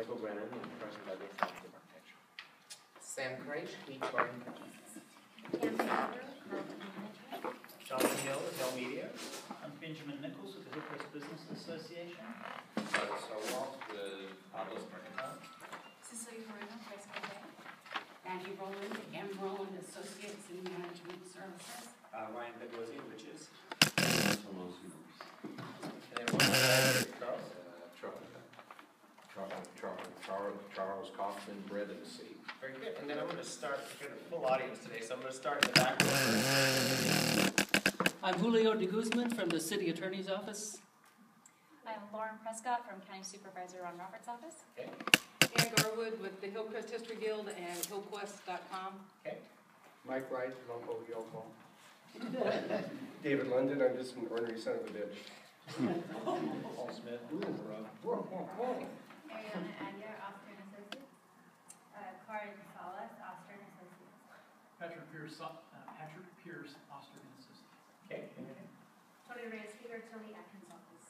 Michael Brennan, and present by the Executive Architecture. Sam Craig, Adjourn. Johnathan Hale with Hale Media. I'm Benjamin Nicholls with the Hillcrest Business Association. So Walt with Pablo's Mercantile. Cecelia Moreno, Vice President. Angie Rowland, M. Rowland Associates in Management Services. Ryan Bedwosy, Riches. And Charles Kaufman, Bread and Sea. Very good. And then I'm going to start, we've got a full audience today, so I'm going to start in the back. I'm Julio de Guzman from the City Attorney's Office. I'm Lauren Prescott from County Supervisor Ron Roberts' office. Okay. Ann Garwood with the Hillcrest History Guild and hillquest.com. Okay. Mike Wright, local Yoko. David London, I'm just an ornery son of a bitch. Paul Smith. Ariana Aguirre, Austrian Associates. Karen Salas, Austrian Associates. Patrick Pierce, Austrian Associates. Okay. Tony Reyes here, Tony Atkins office.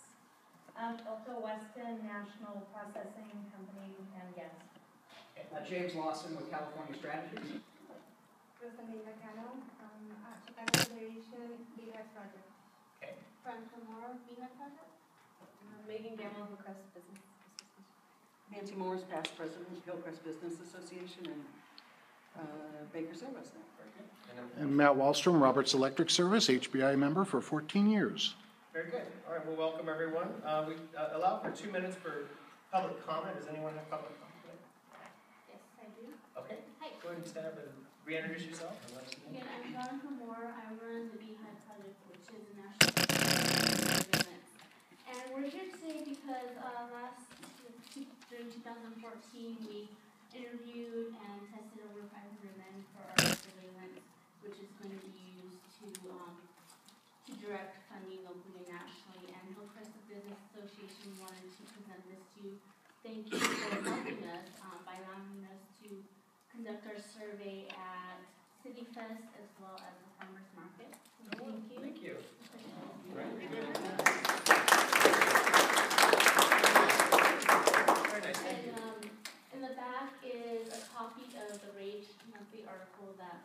Otto Weston, National Processing Company and guest. James Lawson with California Strategies. Rosalie Vacano, Chicago Federation, BHAG Project. Okay. Franco Moore, BHAG Project. Megan Gamble, Hillcrest Business. Nancy Morris, past president of Hillcrest Business Association and Baker Service. Very good. And Matt Wallstrom, Roberts Electric Service, HBIA member for 14 years. Very good. All right, well, welcome everyone. We allow for 2 minutes for public comment. Does anyone have public comment? Yes, I do. Okay. Hi. Go ahead and stand up and reintroduce yourself. And let us know. Again, I'm Johnathan Moore. I run the BHAG Project, which is a national event. And we're here today because during 2014, we interviewed and tested over 500 men for our surveillance, which is going to be used to direct funding locally and nationally. And Hillcrest Business Association wanted to present this to you. Thank you for helping us by allowing us to conduct our survey at City Fest as well as the Farmers Market. So thank you. Thank you. Very good. Very nice. Thank you. And in the back is a copy of the Rage monthly article that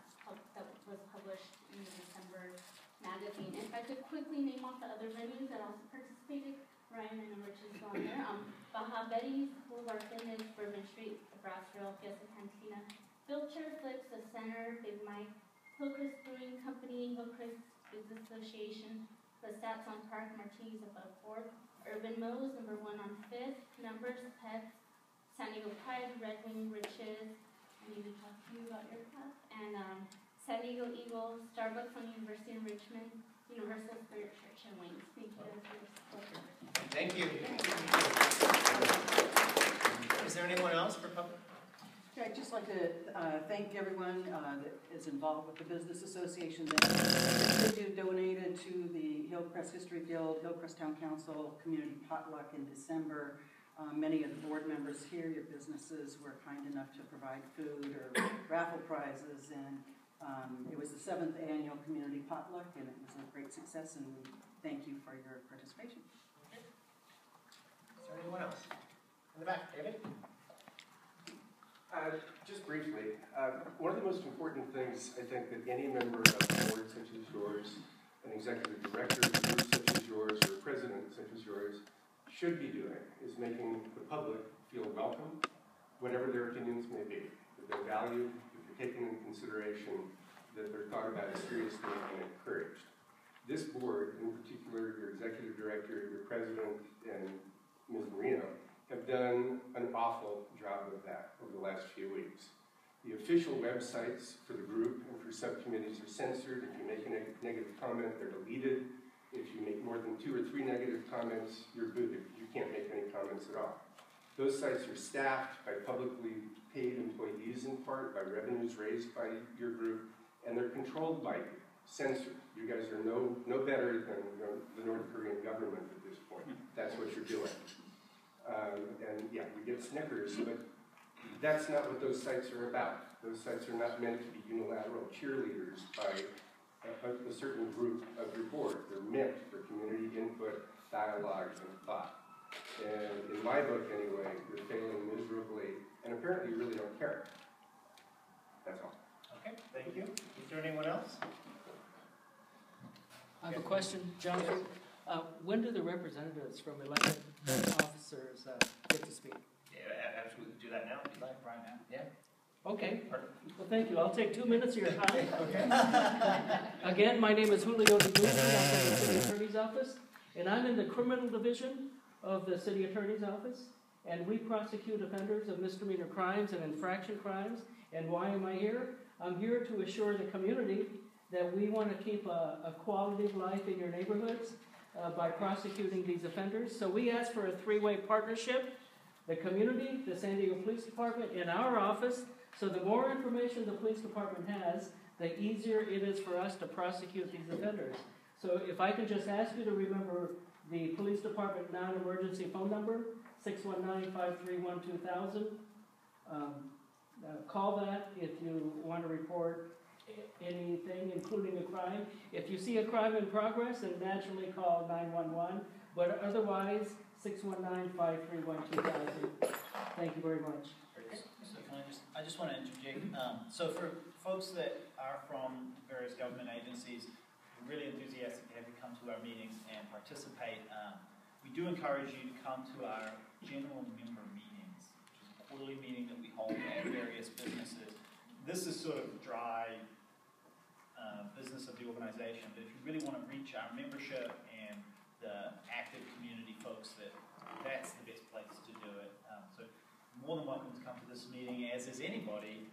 was published in the December magazine. And if I could quickly name off the other venues that also participated, Ryan and Rich is on there. Baja Betty's, Boulevard Fitness, Bourbon Street, the Brass Rail, Fiesta Cantina, Wheelchair Flips, the Center, Big Mike, Hillcrest Brewing Company, Hillcrest Business Association, the Stats on Park, Martinis above 4th, Urban Mo's, #1 on 5th, Numbers, Pets, San Diego Pride, Red Wing, Riches, I need to talk to you about your class, and San Diego Eagle, Starbucks on University in Richmond, Universal Spirit Church and Wings. Thank you guys for your support. Thank you. Is there anyone else for public? I'd just like to thank everyone that is involved with the Business Association that donated to the Hillcrest History Guild, Hillcrest Town Council, Community Potluck in December. Many of the board members here, your businesses, were kind enough to provide food or raffle prizes, and it was the 7th annual Community Potluck, and it was a great success, and we thank you for your participation. Okay. Is there anyone else? In the back, David? Just briefly, one of the most important things I think that any member of a board such as yours, an executive director of a group such as yours, or a president such as yours, should be doing is making the public feel welcome, whatever their opinions may be, that they're valued, that they're taken into consideration, that they're thought about seriously and encouraged. This board, in particular, your executive director, your president, and Ms. Moreno, have done an awful job of that over the last few weeks. The official websites for the group and for subcommittees are censored. If you make a negative comment, they're deleted. If you make more than 2 or 3 negative comments, you're booted. You can't make any comments at all. Those sites are staffed by publicly paid employees in part, by revenues raised by your group, and they're controlled by you, censored. You guys are no better than the North Korean government at this point. That's what you're doing. And yeah, we get snickers, but that's not what those sites are about. Those sites are not meant to be unilateral cheerleaders by a certain group of your board. They're meant for community input, dialogue, and thought. And in my book, anyway, you're failing miserably, and apparently you really don't care. That's all. Okay, thank you. Is there anyone else? I have a question, Jonathan. When do the representatives from elected officers get to speak? Yeah, absolutely. Do that now if you'd like. Right now. Yeah. Okay. Well, thank you. I'll take 2 minutes of your time. Okay. Again, my name is Julio de Guzman. I'm from the City Attorney's Office, and I'm in the criminal division of the City Attorney's Office, and we prosecute offenders of misdemeanor crimes and infraction crimes. And why am I here? I'm here to assure the community that we want to keep a quality of life in your neighborhoods by prosecuting these offenders. So we ask for a three-way partnership: the community, the San Diego Police Department, and our office. So the more information the police department has, the easier it is for us to prosecute these offenders. So if I can just ask you to remember the police department non-emergency phone number, 619-531-2000. Call that if you want to report anything, including a crime. If you see a crime in progress, then naturally call 911. But otherwise, 619-531-2000. Thank you very much. So I just want to interject. So for folks that are from various government agencies, we're really enthusiastic to have you come to our meetings and participate. We do encourage you to come to our general member meetings, which is a quarterly meeting that we hold at various businesses. This is sort of dry business of the organization, but if you really want to reach our membership and the active community folks, that's the best place to do it. So more than welcome to come to this meeting, as is anybody,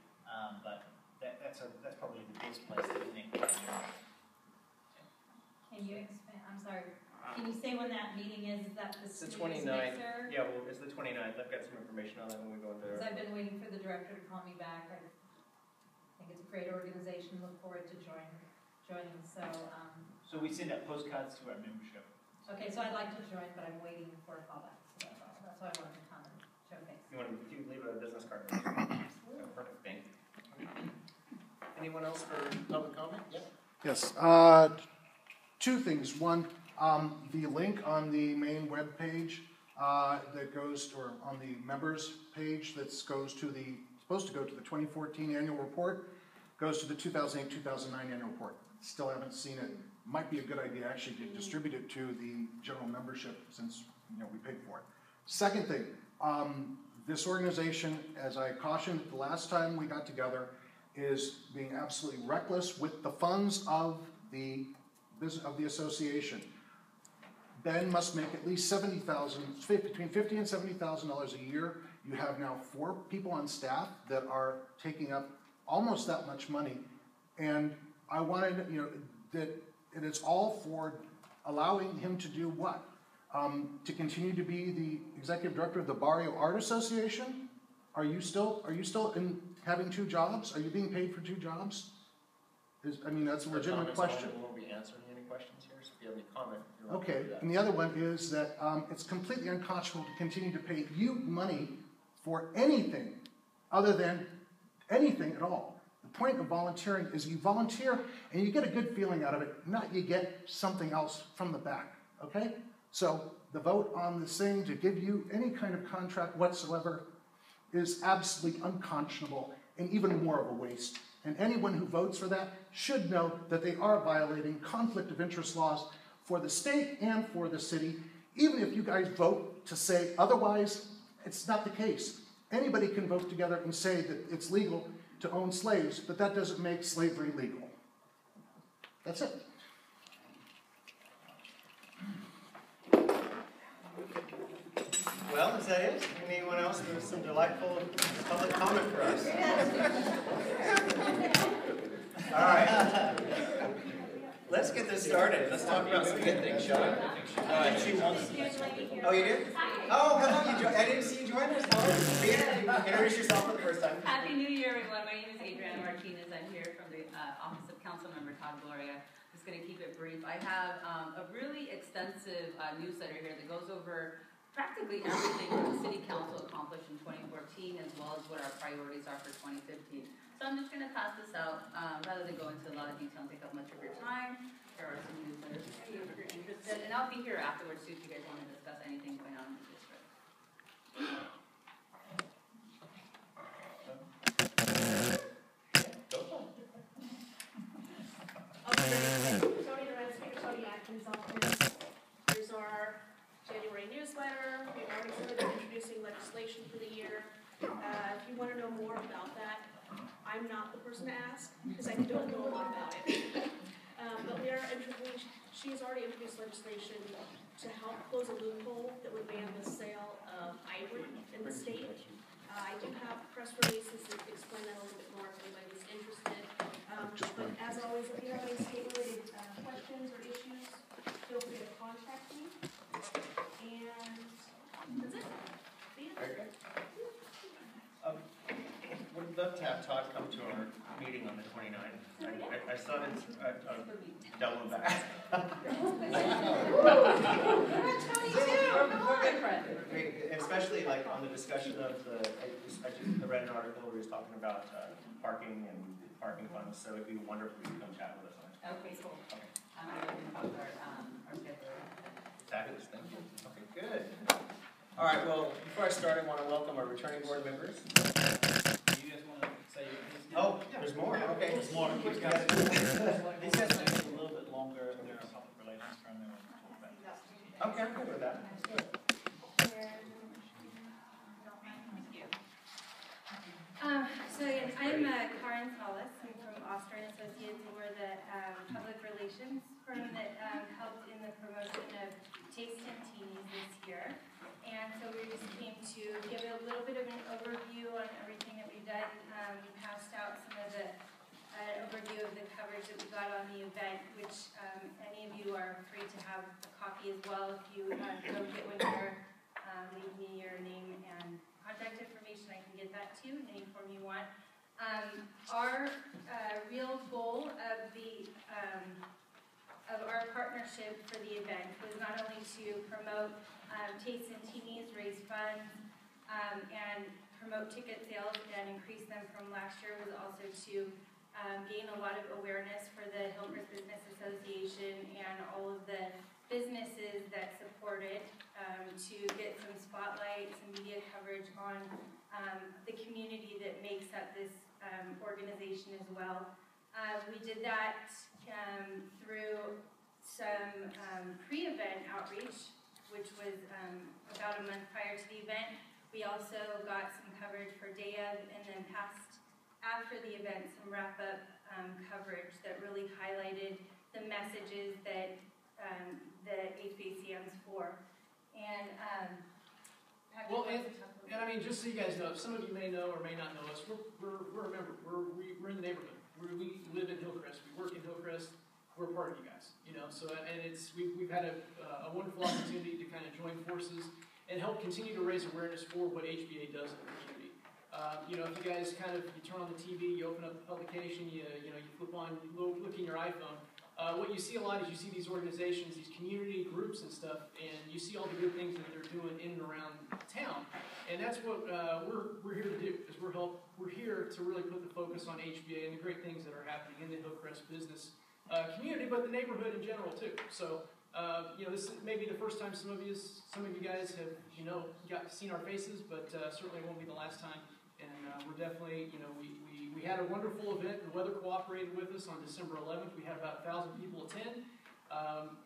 but that's probably the best place to connect with our membership. Can you expand? I'm sorry. Can you say when that meeting is? Is that It's the 29th. Yeah, well, it's the 29th. I've got some information on that when we go into. Because I've been waiting for the director to call me back. I think it's a great organization. Look forward to joining. So. So we send out postcards to our membership. Okay, so I'd like to join, but I'm waiting for a callback. So that's all. That's why I wanted to come and show face. You want to leave a business card? Absolutely. Perfect. Thank you. Anyone else for public comment? Yep. Yes. Two things. One, the link on the main web page that goes, or on the members page that supposed to go to the 2014 annual report, goes to the 2008-2009 annual report. Still haven't seen it. Might be a good idea actually to distribute it to the general membership, since we paid for it. Second thing, this organization, as I cautioned the last time we got together, is being absolutely reckless with the funds of the association. Ben must make at least between $50,000 and $70,000 a year. You have now 4 people on staff that are taking up almost that much money, and I wanted that it's all for allowing him to do what? To continue to be the executive director of the Barrio Art Association? Are you still having 2 jobs? Are you being paid for 2 jobs? That's a legitimate question. We won't be answering any questions here, so if you have any comment. Okay, and the other one is that it's completely unconscionable to continue to pay you money for anything other than anything at all. The point of volunteering is you volunteer and you get a good feeling out of it, not you get something else from the back, okay? So the vote on this thing to give you any kind of contract whatsoever is absolutely unconscionable and even more of a waste. And anyone who votes for that should know that they are violating conflict of interest laws for the state and for the city. Even if you guys vote to say otherwise, it's not the case. Anybody can vote together and say that it's legal to own slaves, but that doesn't make slavery legal. That's it. Well, is that it? Anyone else with some delightful public comment for us? All right. Let's get this started. Let's talk about some good things, shall we? Oh, you did? Oh, hello. I didn't see you join us. Introduce yourself for the first time. Happy New Year, everyone. My name is Adriana Martinez. I'm here from the Office of Councilmember Todd Gloria. I'm just going to keep it brief. I have a really extensive newsletter here that goes over practically everything that the City Council accomplished in 2014, as well as what our priorities are for 2015. So I'm just going to pass this out rather than go into a lot of detail and take up much of your time. There are some newsletters if you're interested, and I'll be here afterwards too if you guys want to discuss anything going on in the Joy newsletter. We've already started introducing legislation for the year. If you want to know more about that, I'm not the person to ask because I don't know a lot about it. But we are she's already introduced legislation to help close a loophole that would ban the sale of ivory in the state. I do have press releases that explain that a little bit more if anybody's interested. But as always, if you have any state-related questions or issues, feel free to contact me. And that's it. Very good. Would love to have Todd come to our meeting on the 29th. I saw it double back. Especially like on the discussion of I read an article where he was talking about parking and parking funds, so it'd be wonderful if you come chat with us on it. Okay, cool. Okay. I'm going to post our schedule. Fabulous, thank you. Okay, good. All right, well, before I start, I want to welcome our returning board members. Do you guys want to say your piece? Oh, there's more. Okay. There's more. These guys might take a little bit longer. They're a public relations firm. Okay, I'm good with that. So yes, I'm Karen Hollis. I'm from Oster & Associates, and we're the public relations firm that helped in the promotion of Taste and Teenies this year. And so we just came to give a little bit of an overview on everything that we've done. We passed out some of the overview of the coverage that we got on the event, which any of you are free to have a copy as well. If you don't get one here, leave me your name and contact information. I can get that to you in any form you want. Our real goal of the of our partnership for the event was not only to promote Taste and Teenies, raise funds, and promote ticket sales and increase them from last year, was also to gain a lot of awareness for the Hillcrest Business Association and all of the businesses that support it, to get some spotlight, some media coverage on the community that makes up this organization as well. We did that through some pre-event outreach, which was about a month prior to the event. We also got some coverage for day of, and then after the event, some wrap-up coverage that really highlighted the messages that the HBIA stands for. And and I mean, just so you guys know, some of you may know or may not know us. We're a member. We're in the neighborhood. We live in Hillcrest. We work in Hillcrest. We're part of you guys, you know. So, and we've had a wonderful opportunity to kind of join forces and help continue to raise awareness for what HBIA does in the community. You know, if you guys you turn on the TV, you open up the publication, you flip on, look in your iPhone. What you see a lot is you see these organizations, these community groups and stuff, and you see all the good things that they're doing in and around town. And that's what we're here to do, is we're here to really put the focus on HBIA and the great things that are happening in the Hillcrest business community, but the neighborhood in general too. So, you know, this may be the first time some of you guys have, seen our faces, but certainly won't be the last time. And we're definitely, we had a wonderful event. The weather cooperated with us on December 11th. We had about 1,000 people attend.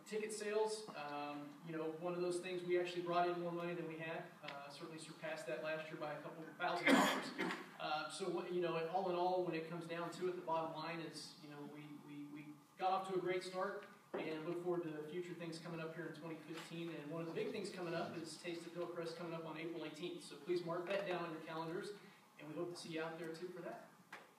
Ticket sales, one of those things, we actually brought in more money than we had. Certainly surpassed that last year by a couple $1,000. So, all in all, when it comes down to it, the bottom line is, we got off to a great start and look forward to future things coming up here in 2015. And one of the big things coming up is Taste of Hillcrest coming up on April 18th. So please mark that down on your calendars, and we hope to see you out there too for that.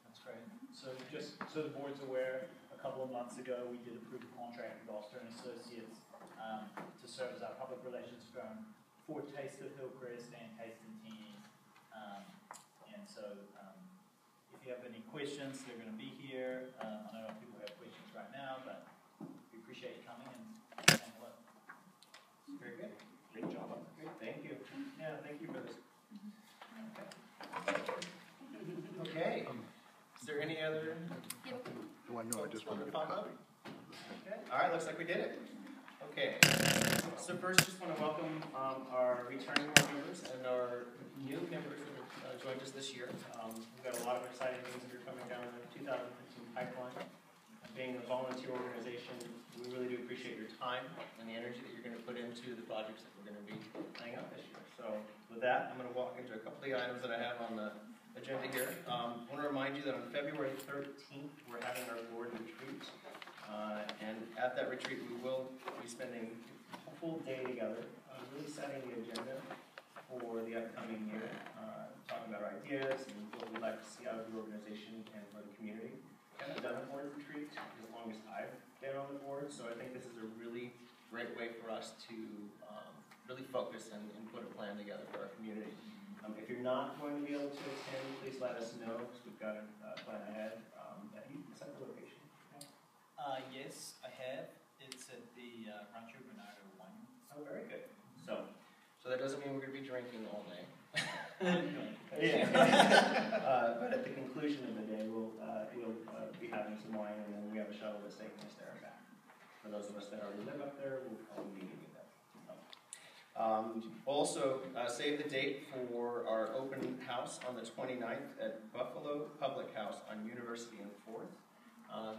That's great. So just so the board's aware, a couple of months ago we did approve a contract with Oster & Associates to serve as our public relations firm for Taste of Hillcrest and Taste and Teenies. And so if you have any questions, they're going to be here. I don't know if people have questions right now, but we appreciate you coming and saying hello. Very good. Great job. Great. Thank you. Yeah, thank you for this. Okay. Is there any other? Oh, I know. I just wanted to copy. Okay. All right. Looks like we did it. Okay. So first, just want to welcome our returning board members and our new members that have joined us this year. We've got a lot of exciting things that are coming down in the 2015 pipeline. I'm being a volunteer organization, we really do appreciate your time and the energy that you're going to put into the projects that we're going to be laying out this year. So with that, I'm going to walk into a couple of the items that I have on the agenda here. I want to remind you that on February 13th, we're having our board retreat. And at that retreat, we will be spending a full day together, really setting the agenda for the upcoming year, talking about our ideas and what we'd like to see out of the organization and for the community. I haven't done a board retreat as long as I've been on the board, so I think this is a really great way for us to really focus and put a plan together for our community. If you're not going to be able to attend, please let us know, because we've got a plan ahead. Have you set the location? Yes, I have. It's at the Rancho Bernardo Wine. Oh, very good. So that doesn't mean we're going to be drinking all day. Yeah. But at the conclusion of the day, we'll be having some wine, and then we have a shuttle that's taking us there and back. For those of us that already live up there, we'll probably be meeting them. We'll also save the date for our open house on the 29th at Buffalo Public House on University and 4th.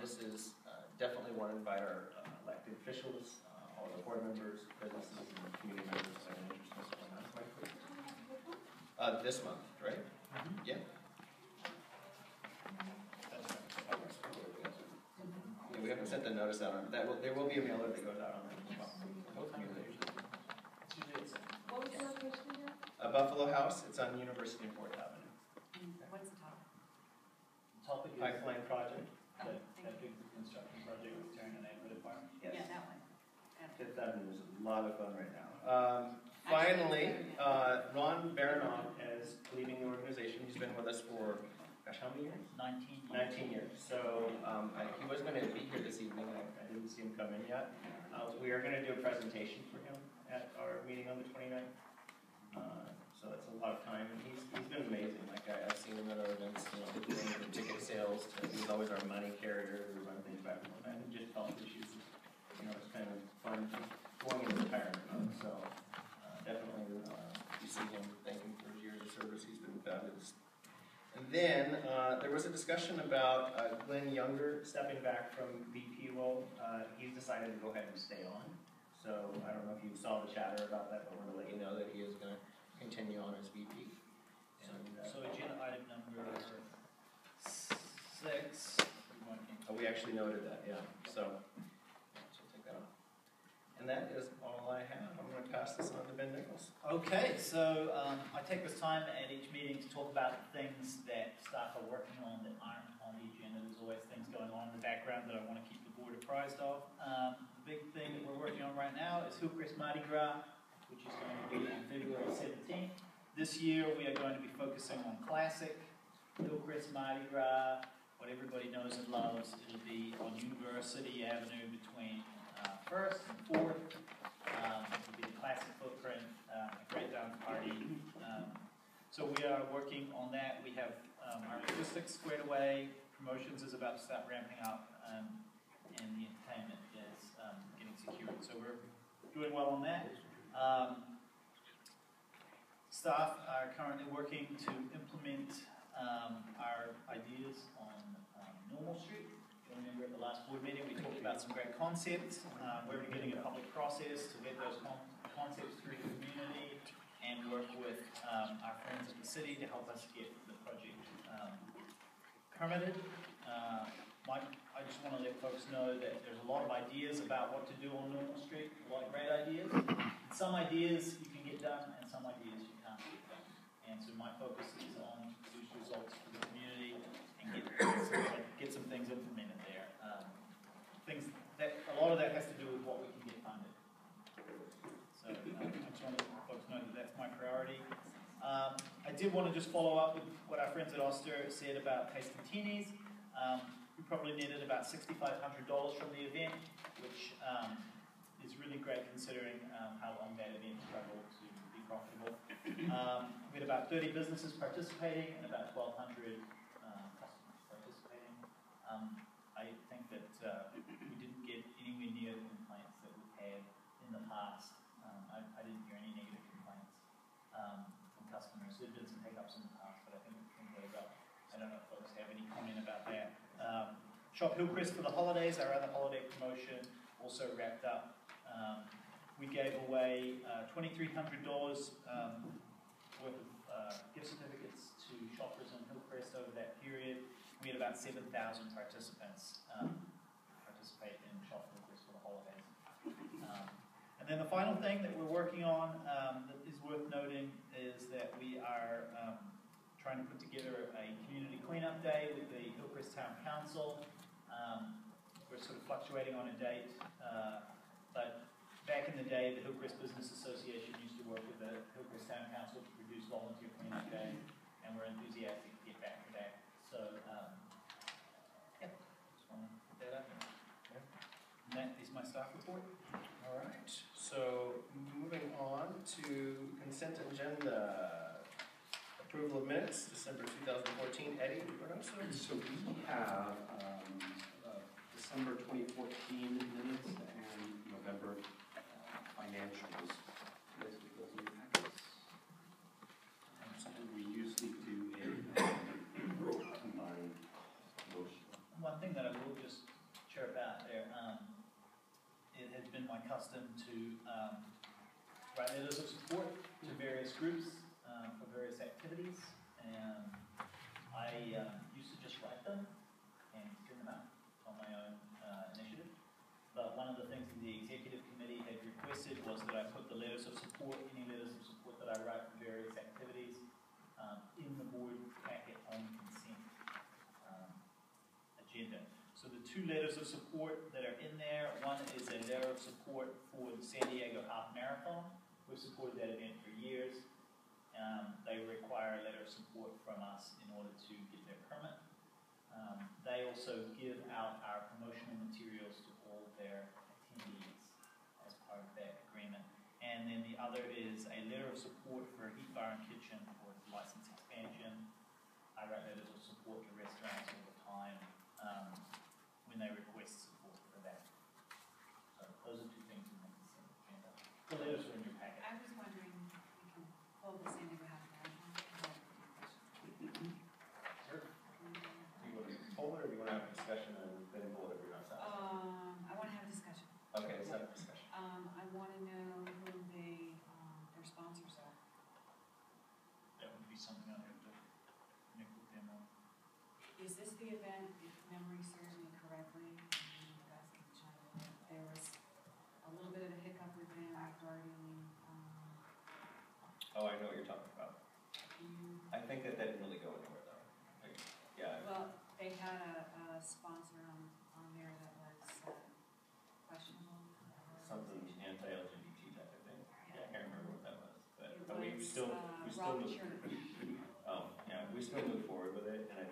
This is definitely want to invite our elected officials, all the board members, businesses, and community members that are interested in what's going on. This month, right? Mm-hmm. Yeah. Yeah. We haven't sent the notice out on that. There will be a mailer that goes out on that as well. What was the location again? Buffalo House. It's on University and 4th Avenue. What's the topic? The topic is Pipeline project. That big construction project with Terran and Neighborhood Farm. Yes. Yeah, that one. Fifth Avenue is a lot of fun right now. Finally, Ron Baronoff is leaving the organization. He's been with us for, gosh, how many years? 19 years. So he was going to be here this evening. I didn't see him come in yet. We are going to do a presentation for him at our meeting on the 29th. So that's a lot of time. He's been amazing. Like I've seen him at our events, doing the ticket sales. He's always our money carrier. We run things back and forth. And just health issues. It's kind of fun going into retirement mode. So definitely, you see him. Thank him for his years of service. He's been fabulous. And then there was a discussion about Glenn Younger stepping back from VP role. He's decided to go ahead and stay on. So I don't know if you saw the chatter about that, but we're going to let you know that he is going to continue on as VP. So agenda item number 6. Oh, we actually noted that, yeah. So take that off. And that is all I have. I'm going to pass this on to Ben Nicholls. Okay, so I take this time at each meeting to talk about things that staff are working on that aren't on the agenda. There's always things going on in the background that I want to keep the board apprised of. The big thing that we're working on right now is Hillcrest Mardi Gras, which is going to be on February 17th. This year we are going to be focusing on classic Hillcrest Mardi Gras, what everybody knows and loves. It'll be on University Avenue between 1st and 4th. It'll be the classic footprint, a great dance party. So we are working on that. We have our logistics squared away. Promotions is about to start ramping up, and the entertainment is getting secured. So we're doing well on that. Staff are currently working to implement our ideas on Normal Street. If you remember at the last board meeting, we talked about some great concepts. We're beginning a public process to get those concepts through the community and work with our friends at the city to help us get the project permitted. I just want to let folks know that there's a lot of ideas about what to do on Normal Street, a lot of great ideas. Some ideas you can get done, and some ideas you can't get done. And so my focus is on produce results for the community and get some things implemented there. Things that a lot of that has to do with what we can get funded. So I just want to let folks know that that's my priority. I did want to just follow up with what our friends at Oster said about Tasting Teenies. We probably netted about $6,500 from the event, which is really great considering how long that event struggled to be profitable. We had about 30 businesses participating and about 1,200 customers participating. I think that we didn't get anywhere near the complaints that we've had in the past. I didn't hear any negative complaints from customers. There have been some hiccups in the past, but I think it goes up. I don't know if folks have any comment about that. Shop Hillcrest for the holidays, our other holiday promotion, also wrapped up. We gave away $2,300 worth of gift certificates to shoppers in Hillcrest over that period. We had about 7,000 participants participate in Shop Hillcrest for the holidays. And then the final thing that we're working on that is worth noting is that we are trying to put together a community cleanup day with the Hillcrest Town Council. We're sort of fluctuating on a date, but back in the day, the Hillcrest Business Association used to work with the Hillcrest Town Council to produce Volunteer Cleanup Day, and we're enthusiastic to get back to that. So, yeah, just want to put that up. And that is my staff report. All right, so moving on to consent agenda. Approval of minutes, December 2014. Eddie, Reynoso? So we have December 2014 minutes and November financials. Listed those in your packets. And we usually do a combined motion. One thing that I will just chirp out there, it has been my custom to write letters of support to various groups for various activities, and I used to just write them and send them out on my own initiative. But one of the things that the executive committee had requested was that I put the letters of support, any letters of support that I write for various activities, in the board packet on consent agenda. So the two letters of support that are in there, one is a letter of support for the San Diego Half Marathon. We've supported that event for years. They require a letter of support from us in order to get their permit. They also give out our promotional materials to all their attendees as part of that agreement. And then the other is a letter of support for Heat Bar and Kitchen for license expansion. I write letters of support to restaurants all the time when they request support for that. So those are two things in the consent agenda. The letters are in your packet. I was wondering if we can hold the San Diego Half Marathon. Sure. Do you want to hold it, or do you want to have a discussion and then pull it every time? I want to have a discussion. Okay, let's have a discussion. I want to know who their sponsors are. That would be something I'd have to connect with them on. Is this the event, if memory serves me correctly, you guys can chime in, there was a little bit of a hiccup with them regarding, Oh, I know what you're talking about. I think that didn't really go anywhere, though. Like, yeah. well, they had a sponsor on there that was questionable. Something anti-LGBT type of thing. Yeah, I can't remember what that was. But It we was, still Robin move. Church. Oh, yeah, we still move forward with it, and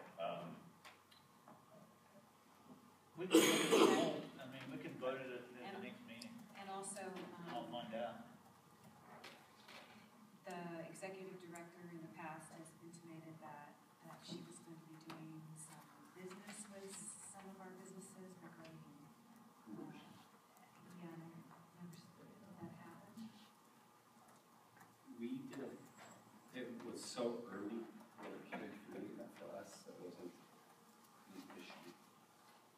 We can vote it, I mean, we can vote it at the next meeting. And also, I'll find out. the executive director in the past has intimated that she was going to be doing some business with some of our businesses regarding, yeah, that happened. We did it was so early when it came through that for us, that wasn't an issue.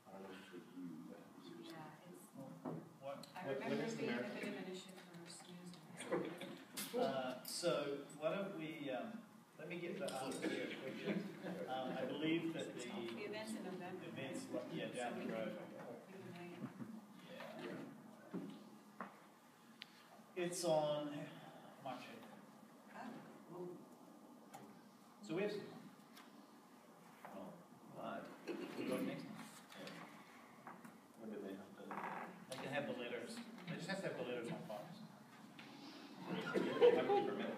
I don't know if for you, but it was yours. Yeah, it's, What? I remember it being a bit of an issue for Snooze. So why don't we, let me get the answer to your question. I believe that the event's in November. events, yeah, down the road. Yeah. It's on March 8th. So we have some. We go next month. when did they have to? They can have the letters. They just have to have the letters on file. They have to permit?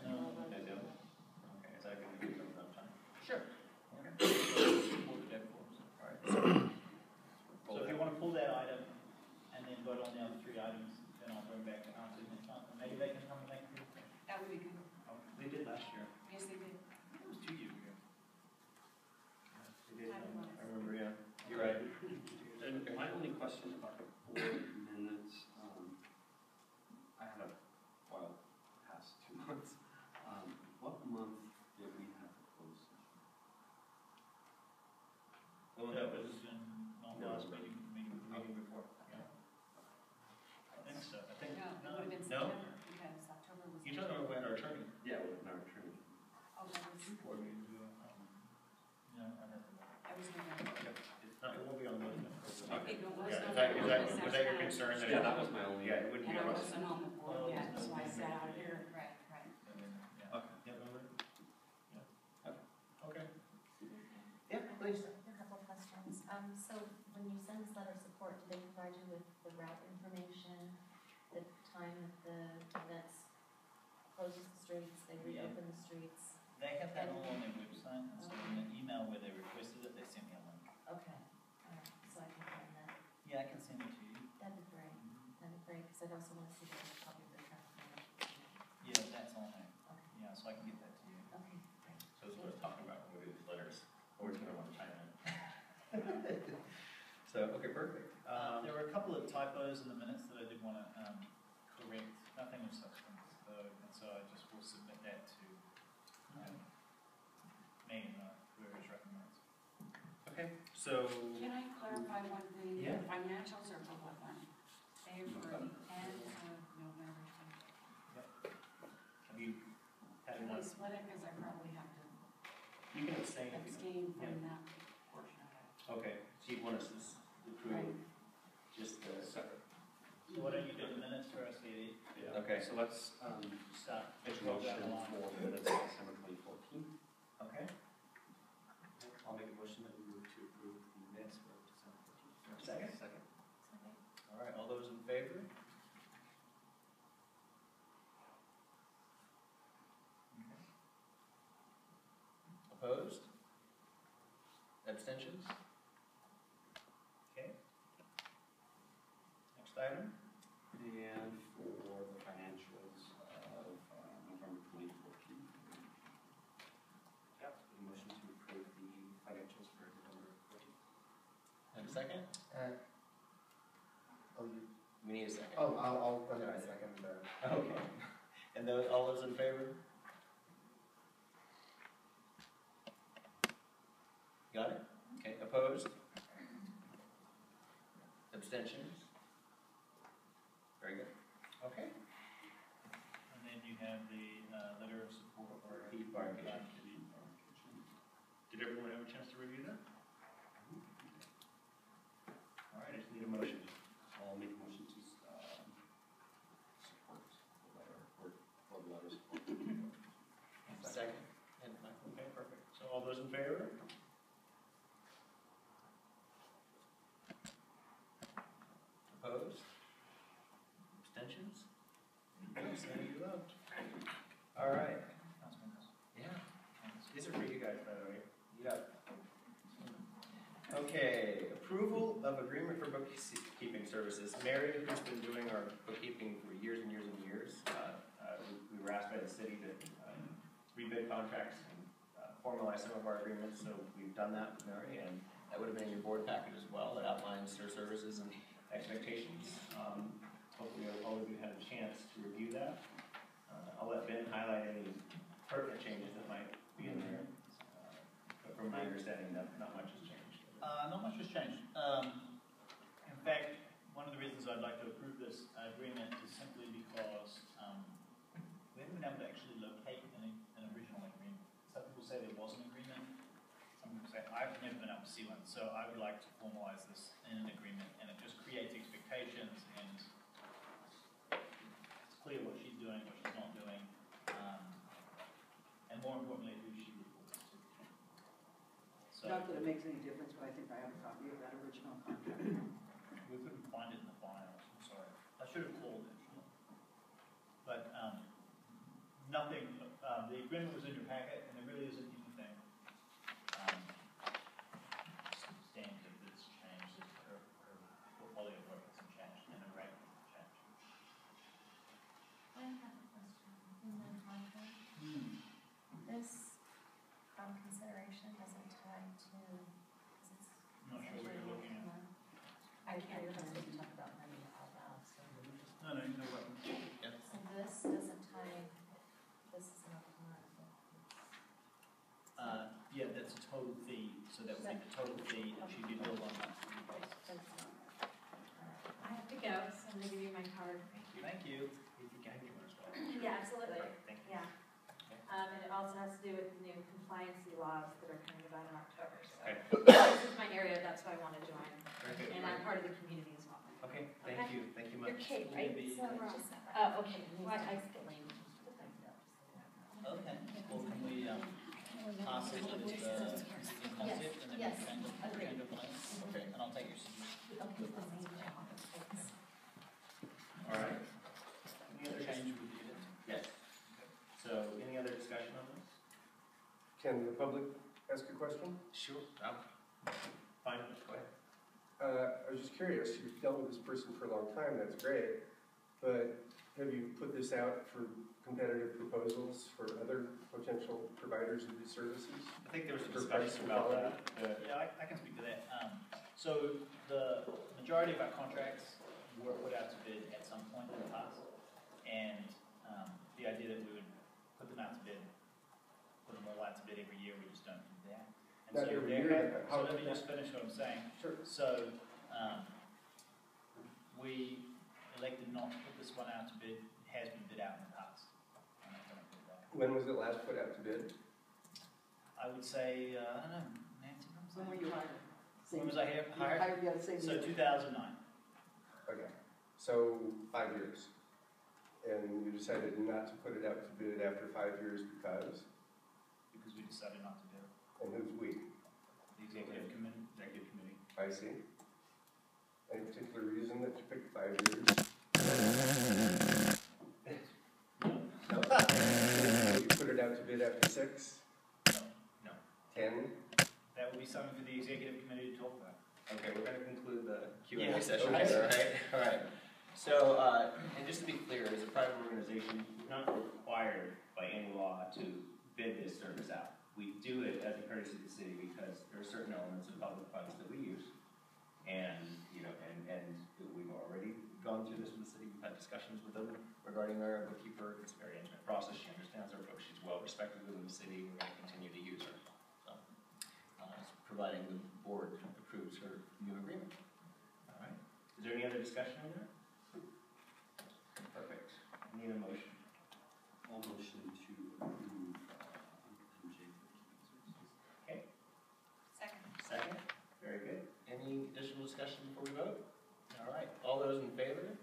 No. They do? Okay, is that going to give them enough time? Sure. Okay. All right. So if you want to pull that item and then vote on the other three items, then I'll bring back the answer next month. And maybe they can come and make a decision. That would be good. Oh, they did last year. Yes, they did. It was 2 years ago. They did. I remember, yeah. You're right. And my only question about the board minutes, I had a, well, You talking about when our attorney? Yeah, with our attorney. Oh, that was, Or we do, No, I don't know. I was November. it won't be on the list. It was Yeah, November. was that your concern? That Yeah, that was my only. Yeah, it wouldn't be And I on us. wasn't on the board yet, so I sat out here. Right, right. Okay. Yeah, no, yeah. Okay. Yeah, please. A couple of questions. So when you send this letter of support, do they provide you with the route information, the time that the events closes the streets, they reopen the streets? They have that all on their website, and so in the email where they requested it, they sent me a link. Okay, all right, so I can find that. Yeah, I can send it to you. That'd be great, because I'd also want to see the copy of the traffic management. Yeah, that's on there. Okay. Yeah, so I can get that to you. Okay, great. So that's what I was talking about when we do these letters. Or we're going to want to chime in. So, okay, perfect. There were a couple of typos in the minutes that I did want to correct. Nothing of substance, though, and so I just will submit that to me and whoever's writing minutes. Okay, so. Can I clarify one thing? Yeah. The financials are for what month? They are for the end of November. Have you had Can we enough? split it, because I probably have to You can abstain. if you abstain from Yeah. that portion of it. Okay, so you want us to approve Right. just the separate? So why don't you do the minutes for us, Eddie? Yeah. Okay. So let's, Start. make a motion for the minutes of December 2014. Okay. I'll make a motion that we move to approve the minutes for December 14th. Second? Second. All right, all those in favor? Okay. Opposed? Abstentions? Okay. Next item? And for the financials of November 2014. Yep. A motion to approve the financials for November 14th. And a second? We need a second. I'll go ahead and second the. Okay. And those, all those in favor? Got it? Okay, opposed? Abstentions? Very good. Okay. And then you have the letter of support for Heat barbecuation. Did everyone have a chance to review that? All right, I just need a motion. I'll make a motion to support the letter, or the letters. Second. And Michael, okay, perfect. So all those in favor? Opposed? Abstentions? Yes, there you go. All right. Yeah. These are for you guys, by the way. You got. Okay, approval of agreement for bookkeeping services. Mary, who's been doing our bookkeeping for years and years and years, we were asked by the city to rebid contracts and formalize some of our agreements, so we've done that with Mary, and that would have been in your board packet as well. That outlines her services and expectations. Hopefully all of you had a chance to review that. I'll let Ben highlight any pertinent changes that might be in there. But from my understanding, not much has changed. Not much has changed. In fact, one of the reasons I'd like to approve this agreement is simply because we haven't been able to actually locate an original agreement. Some people say there was an agreement. Some people say I've never been able to see one. So I would like to formalize this in an agreement, and it just creates expectations, and it's clear what she's doing, what she's not doing, and more importantly, who she reports to. So, Not that it makes any difference, but I think I have a copy of that original contract. we couldn't find it in the files, I'm sorry. I should have called actually. But nothing, the agreement was in your packet, and there really isn't anything substantive that's changed. Her portfolio of work hasn't changed, and her rate hasn't changed. I have a question. In the contract, this consideration doesn't tie to, I'm not sure what you're looking at. I can't remember to talk about money out loud, so. No, no problem. So this doesn't tie, this is not part of it. Yeah, that's a total fee, so that would be the total fee that she did build on that. I have to go, so I'm gonna give you my card. Thank you. If you can give us one. Yeah, absolutely. also has to do with the new compliancy laws that are coming about in October. So Okay. this is my area, that's why I want to join. Very good. And I'm part of the community as well. Okay, thank you much. You're Kate, right? Maybe- Okay. Why I skipped lane. Okay, well, can we, pass it with the concept and then Yes, we change agreed. the plan? Okay, and I'll take your suggestion. All right. Any other Change change? with the edit? Yes. So, any other discussion on this? Can the public ask a question? Sure. Fine, go ahead. I was just curious, you've dealt with this person for a long time, that's great, but have you put this out for competitive proposals for other potential providers of these services? I think there was some For price discussion and about quality? that. Yeah, I can speak to that. So the majority of our contracts were put out to bid at some point in the past, and the idea that we would put them out to bid, put them all out to bid every year, we just don't do that. And Not so every there year, had- how- so let me just finish what I'm saying. Sure. So we elected not to put this one out to bid. It has been bid out in the past. I'm not gonna put that. When was it last put out to bid? I would say, I don't know, Nancy, When were you hired? when was I here? You hired, yeah, same So year. 2009. Okay, so 5 years. And you decided not to put it out to bid after 5 years because? Because we decided not to do it. And who's we? The executive committee. I see. Any particular reason that you picked 5 years? No. You put it out to bid after 6? No. 10? That would be something for the executive committee to talk about. Okay, we're going to conclude the Q&A Yeah. session Okay. here, all right? So, and just to be clear, as a private organization, we're not required by any law to bid this service out. We do it as a courtesy to the city because there are certain elements of public funds that we use. And, you know, and we've already gone through this with the city. We've had discussions with them regarding our bookkeeper. It's a very intimate process. She understands our approach. She's well respected within the city. We're going to continue to use her. So, providing the board approves her new agreement. All right. Is there any other discussion on that? Perfect. I need a motion. All motion to approve MJ. Okay. Second. Second. Very good. Any additional discussion before we vote? All right. All those in favor?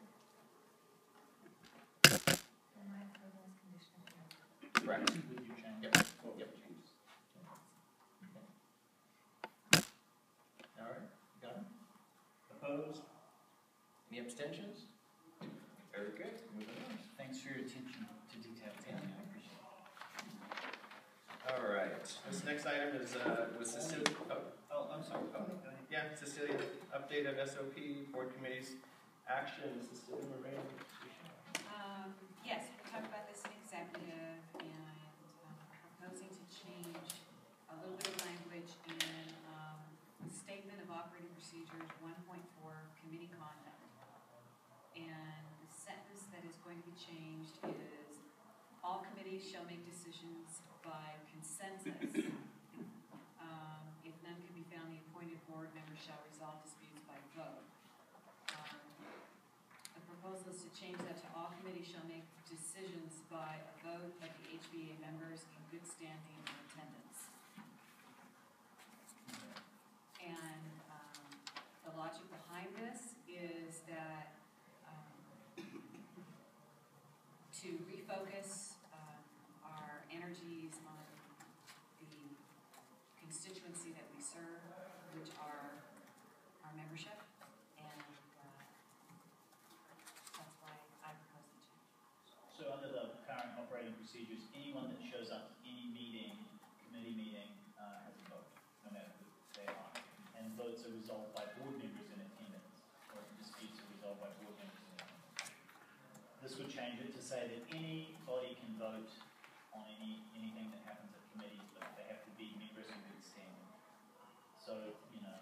Correct. Would you change? Yep. Yep. All right. Got it. Opposed? Any abstentions? Very good. Moving on. Thanks for your attention to detail, Tammy. I appreciate it. All right. This next item is with Cecelia. Oh, I'm sorry. Oh, yeah, Cecelia, update of SOP, board committees, action. Cecelia Moreno. Yes, we talked about this in executive and proposing to change a little bit of language in Statement of Operating Procedures 1.4 Committee Conduct. And the sentence that is going to be changed is, all committees shall make decisions by consensus. If none can be found, the appointed board member shall resolve disputes by vote. The proposal is to change that to all committees shall make decisions by a vote of the HBIA members in good standing and attendance. And the logic behind this is that to refocus our energies on the constituency that we serve, which are our membership, and that's why I propose the change. So under the current operating procedures, anyone that shows up to any meeting, committee meeting, has a vote, no matter who they are. And votes are resolved by board members in attendance, or disputes are resolved by board members in attendance. This would change it to say that anybody can vote on anything that happens at committees, but they have to be members in good standing. So, you know,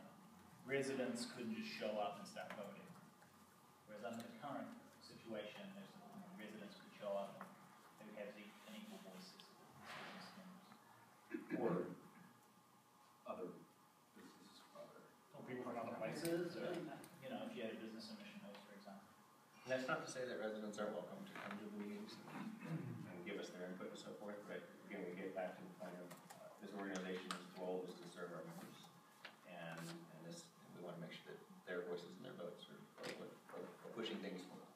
residents couldn't just show up and start voting. Whereas under the current situation, there's residents could show up and who have an equal voice as members. Or other businesses from other. Or people from other places, or, you know, if you had a business in Mission Hills, for example. And that's not to say that residents are welcome to come to the meetings and give us their input and so forth, but again, we get back organization's role is to serve our members. And this, we want to make sure that their voices and their votes are pushing things forward.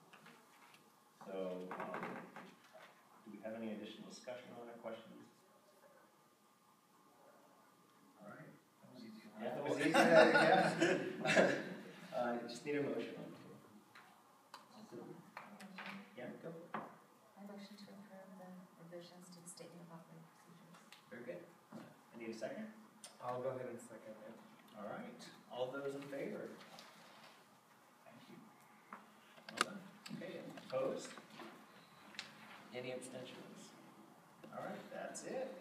So, do we have any additional discussion on that question? All right. That was easy. Yeah, that was easy. Yeah. Just need a motion. Yeah, go. I motion to approve the revisions to the statement of operating procedures. Very good. I need a second. I'll go ahead and second it. All right. All those in favor? Thank you. Well done. Okay. Opposed? Any abstentions? All right. That's it.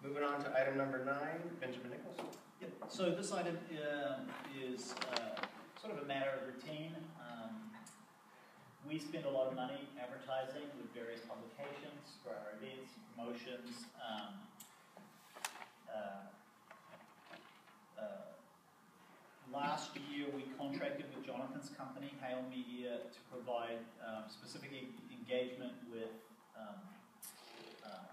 Moving on to item number 9, Benjamin Nicholls. Yep. So this item is sort of a matter of routine. We spend a lot of money advertising with various publications for our events, promotions. Last year, we contracted with Johnathan's company, Hale Media, to provide specific engagement with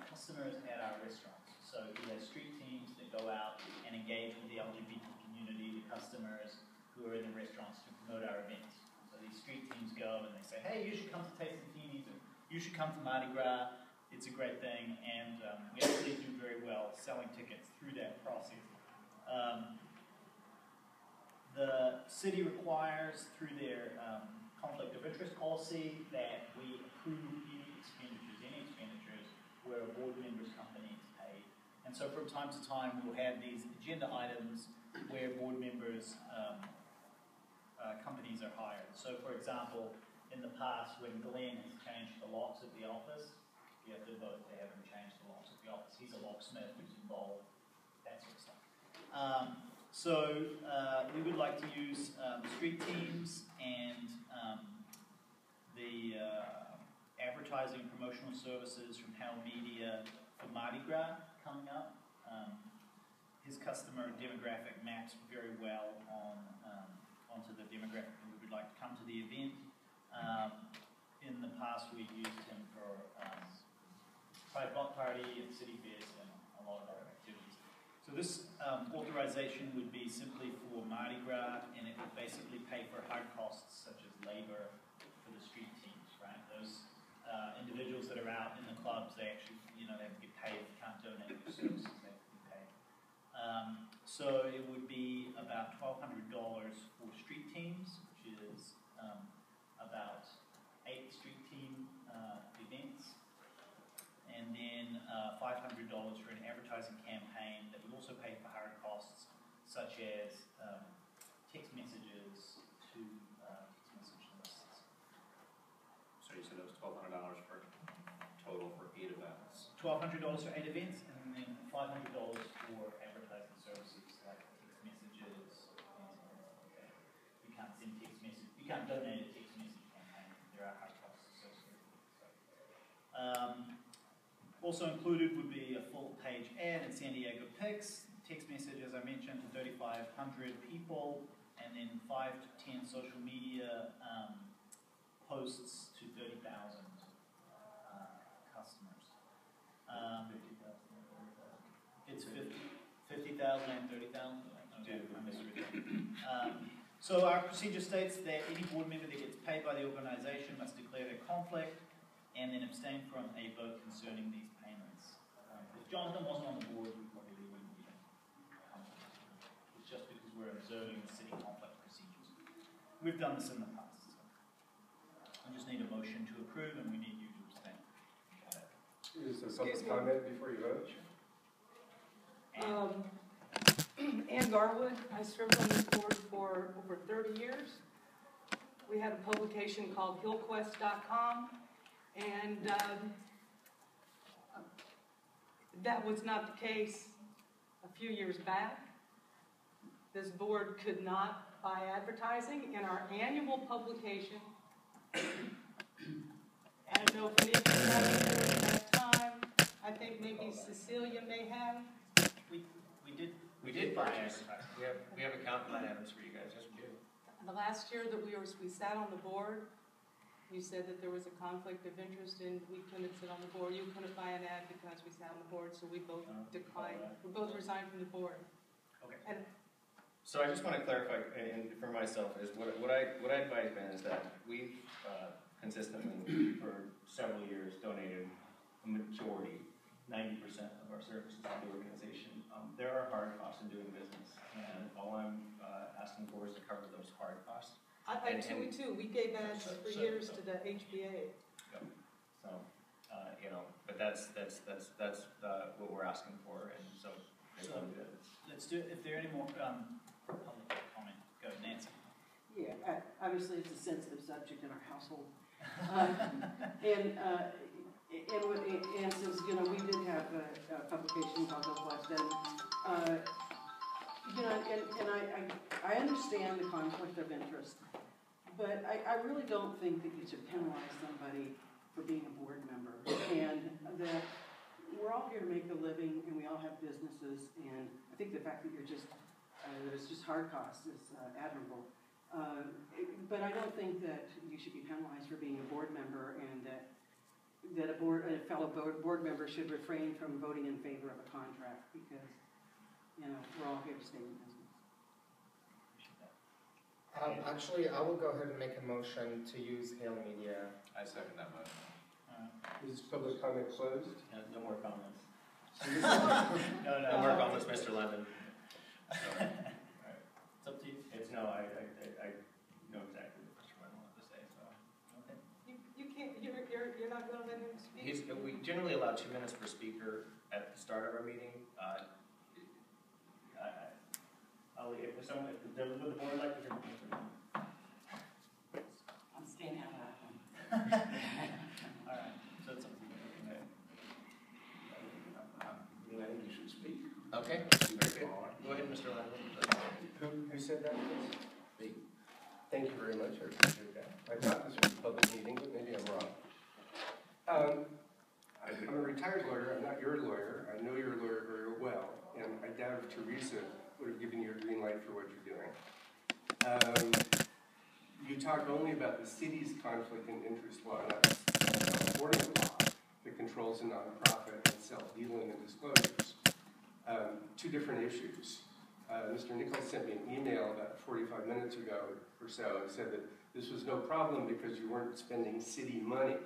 customers at our restaurants. So we have street teams that go out and engage with the LGBT community, the customers who are in the restaurants to promote our events. So these street teams go and they say, hey, you should come to Taste and Teenies, or you should come to Mardi Gras. It's a great thing, and we actually do very well selling tickets through that process. The city requires, through their conflict of interest policy, that we approve any expenditures where a board member's company is paid. And so from time to time, we'll have these agenda items where board members' companies are hired. So for example, in the past, when Glenn has changed the locks at the office, you have to vote to have him change the locks at the office. He's a locksmith who's involved, that sort of stuff. We would like to use street teams and the advertising and promotional services from Hale Media for Mardi Gras coming up. His customer demographic maps very well onto the demographic who would like to come to the event. In the past, we've used him for Pride Block Party and City Fest and a lot of other activities. So this authorization would be simply for Mardi Gras, and it would basically pay for hard costs such as labor for the street teams, right? Those individuals that are out in the clubs, they actually, they have to get paid. They can't donate their services, they have to be paid. So it would be about $1,200 for street teams, which is about 8 street team events. And then $500 for an advertising campaign that would also pay for hard costs, such as text messages to text message lists. So you said it was $1,200 for total for 8 events. $1,200 for 8 events, and then $500 for advertising services like text messages. You can't send text messages. You can't donate a text message campaign. There are hard costs associated with it. Also included would be a full-page ad in San Diego Pics, text message, as I mentioned, to 3,500 people, and then 5 to 10 social media posts to 30,000 customers. It's 50,000 and 30,000. Okay, I misread that. So our procedure states that any board member that gets paid by the organization must declare their conflict and then abstain from a vote concerning these payments. If Johnathan wasn't on the board, we probably wouldn't be comfortable. It's just because we're observing the city conflict procedures. We've done this in the past. So I just need a motion to approve, and we need you to abstain. Is there public comment before you vote? Ann Garwood, I served on this board for over 30 years. We had a publication called hillquest.com. And that was not the case a few years back. This board could not buy advertising in our annual publication. I don't know if any of you had it at that time. I think maybe Cecelia may have. We did buy advertising. We have account line items for you guys. Yes, we do. The last year that we sat on the board, You said that there was a conflict of interest and we couldn't sit on the board. You couldn't buy an ad because we sat on the board, so we both declined. We both resigned from the board. Okay. And so I just want to clarify, and for myself, is what I advise Ben is that we've consistently for several years donated a majority, 90% of our services to the organization. There are hard costs in doing business, and all I'm asking for is to cover those hard costs. We too. We gave ads for years to the HBIA. Yep. So, but that's what we're asking for, and so let's do it. If there are any more public comment, go Nancy. Yeah, obviously it's a sensitive subject in our household, and since we did have a publication called Hillcrest, and I understand the conflict of interest, but I really don't think that you should penalize somebody for being a board member, and that we're all here to make a living, and we all have businesses, and I think the fact that you're just that it's just hard costs is admirable. But I don't think that you should be penalized for being a board member, and that a fellow board member should refrain from voting in favor of a contract, because we're all here to stay in business. Actually, I will go ahead and make a motion to use Hale Media. I second that motion. Is public comment closed? No more comments. No more comments, Mr. London. Sorry. It's up to you. I know exactly what Mr. London wanted to say. So. Okay. You can't. You're not going to let him speak. We generally allow 2 minutes per speaker at the start of our meeting. If the board would like to hear from Mr. I'm staying out of that one. All right. So it's up to you. Okay. I think you should speak. Okay. Go ahead, Mr. London. Who said that? Me. Thank you very much. I appreciate that. I thought this was a public meeting, but maybe I'm wrong. I'm a retired lawyer. I'm not your lawyer. I know your lawyer very well, and I doubt if Teresa would have given you a green light for what you're doing. You talk only about the city's conflict and interest law, not the California law that controls a nonprofit and self-dealing and disclosures. 2 different issues. Mr. Nicholls sent me an email about 45 minutes ago or so and said that this was no problem because you weren't spending city money.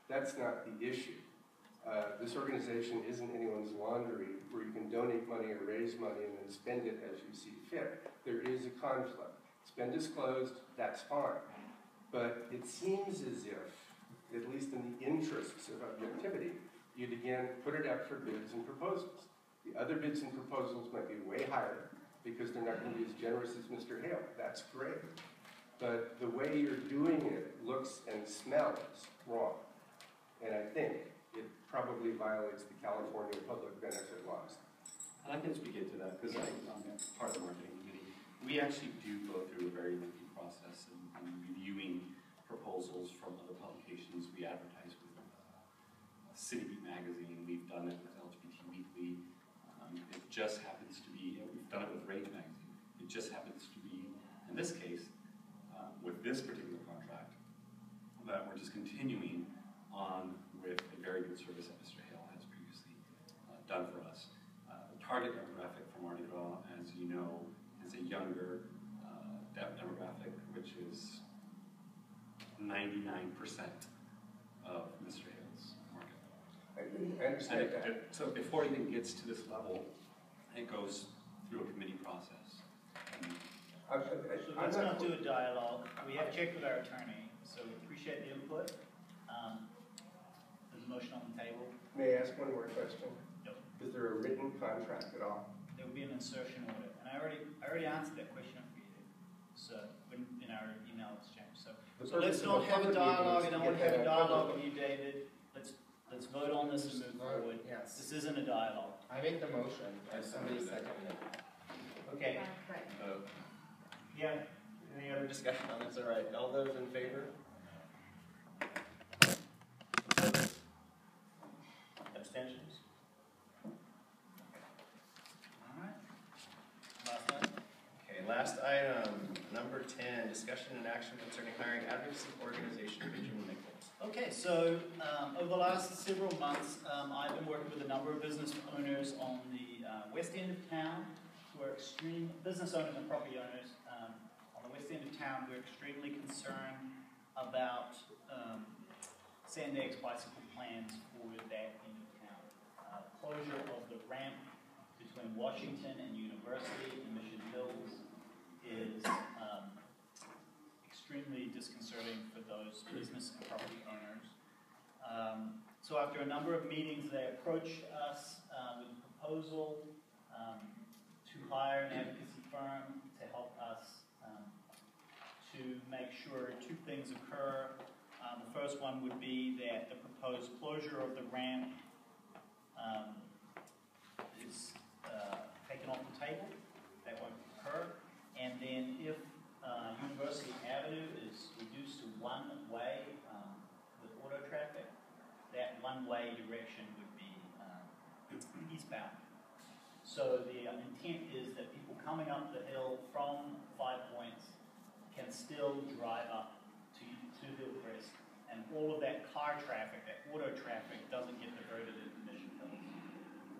That's not the issue. This organization isn't anyone's laundry where you can donate money or raise money and then spend it as you see fit. There is a conflict. It's been disclosed, that's fine. But it seems as if, at least in the interests of objectivity, you'd again put it up for bids and proposals. The other bids and proposals might be way higher because they're not going to be as generous as Mr. Hale. That's great. But the way you're doing it looks and smells wrong. And I think it probably violates the California public benefit laws. And I can speak into that because I'm part of the marketing committee. We actually do go through a very lengthy process in reviewing proposals from other publications. We advertise with City Beat magazine. We've done it with LGBT Weekly. It just happens to be, we've done it with Rate magazine. It just happens to be, in this case, with this particular contract, that we're just continuing on with a very good service that Mr. Hale has previously done for us. The target demographic for Mardi Gras, as you know, is a younger demographic, which is 99% of Mr. Hale's market. I understand that. So before it even gets to this level, it goes through a committee process. So let's not do a dialogue. We have checked with our attorney, so we appreciate the input. There's a motion on the table. May I ask one more question? Yep. Is there a written contract at all? There will be an insertion order, and I already answered that question for you. So in our email exchange. So let's not have a dialogue. I don't want to have a dialogue with you, David. Let's vote on this and move forward. Yes. This isn't a dialogue. I make the motion. If somebody seconded it. Okay. Yeah. Any other discussion on this? All right. All those in favor? Abstentions? All right. Last item. Okay, last item, number 10, discussion and action concerning hiring advocacy organization Adjourn. Okay, so over the last several months, I've been working with a number of business owners on the west end of town who are business owners and property owners on the west end of town who are extremely concerned about SANDAG's bicycle plans for that end of town. Closure of the ramp between Washington and University and Mission Hills is extremely disconcerting for those business and property owners. So after a number of meetings, they approached us with a proposal to hire an advocacy firm to help us to make sure two things occur. The first one would be that the proposed closure of the ramp is taken off the table. That won't occur. And then if University Avenue is reduced to one way with auto traffic, that one-way direction would be eastbound. So the intent is that people coming up the hill from 5 Points can still drive up to Hillcrest, and all of that car traffic, that auto traffic, doesn't get diverted into Mission Hills.